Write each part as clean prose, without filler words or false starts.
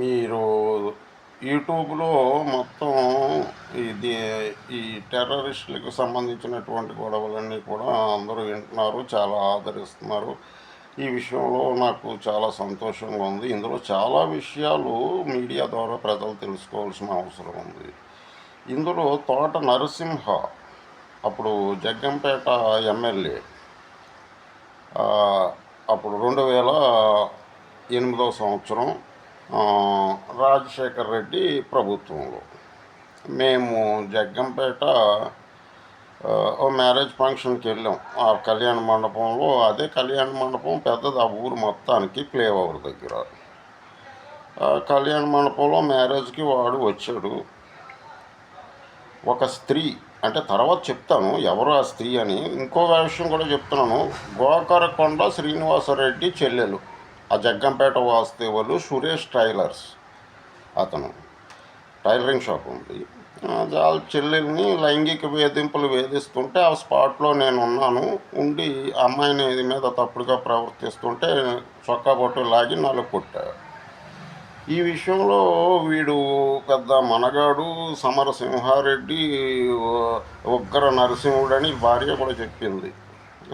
మీరు యూట్యూబ్‌లో మొత్తం ఇది ఈ టెర్రరిస్టులకు సంబంధించినటువంటి గొడవలన్నీ కూడా అందరూ వింటున్నారు. చాలా ఆదరిస్తున్నారు. ఈ విషయంలో నాకు చాలా సంతోషంగా ఉంది. ఇందులో చాలా విషయాలు మీడియా ద్వారా ప్రజలు తెలుసుకోవాల్సిన అవసరం ఉంది. ఇందులో తోట నరసింహ అప్పుడు జగ్గంపేట ఎమ్మెల్యే. ఆహ్, అప్పుడు 2008 సంవత్సరం రాజశేఖర్ రెడ్డి ప్రభుత్వంలో. మేము జగ్గంపేట ఓ మ్యారేజ్ ఫంక్షన్‌కి వెళ్ళాం. ఆ కళ్యాణ మండపంలో అదే కళ్యాణ మండపం పెద్దది ఆ ఊరు మొత్తానికి ఫ్లైఓవర్ దగ్గర. ఆ కళ్యాణ మండపంలో మ్యారేజ్‌కి వాడు వచ్చాడు. ఒక స్త్రీ అంటే తర్వాత చెప్తాను ఎవరు ఆ స్త్రీ అని. ఇంకో విషయం కూడా చెప్తున్నాను. గోకరకొండ శ్రీనివాసరెడ్డి చెల్లెలు. ఆ జగ్గంపేట వాస్తవ్యులు సురేష్ టైలర్స్ అతను. టైలరింగ్ షాప్ ఉంది. వాళ్ళ చెల్లెల్ని లైంగిక వేధింపులు వేధిస్తుంటే ఆ స్పాట్లో నేను ఉన్నాను. ఉండి ఆ అమ్మాయిని ఇది మీద తప్పుడుగా ప్రవర్తిస్తుంటే చొక్కా బొట్టు లాగి 4 కొట్టాడు. ఈ విషయంలో వీడు పెద్ద మనగాడు సమరసింహారెడ్డి, ఉగ్ర నరసింహుడని భార్య కూడా చెప్పింది.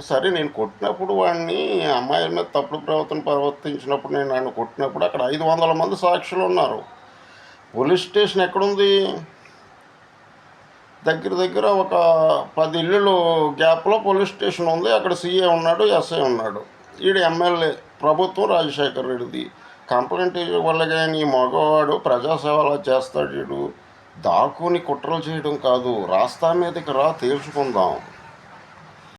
సరే నేను కొట్టినప్పుడు వాడిని అమ్మాయిల మీద తప్పుడు ప్రవర్తించినప్పుడు నేను ఆయన కొట్టినప్పుడు అక్కడ 500 మంది సాక్షులు ఉన్నారు. పోలీస్ స్టేషన్ ఎక్కడుంది? దగ్గర దగ్గర ఒక 10 ఇళ్ళు గ్యాప్లో పోలీస్ స్టేషన్ ఉంది. అక్కడ సీఏ ఉన్నాడు, ఎస్ఐ ఉన్నాడు. ఈడు ఎమ్మెల్యే, ప్రభుత్వం రాజశేఖర్ రెడ్డిది. కంప్లైంట్ ఇవ్వగలిగే ఈ మగవాడు ప్రజాసేవ అలా చేస్తాడు. వీడు దాక్కుని కుట్రలు చేయడం కాదు, రాస్తా మీదకి రా తేల్చుకుందాం.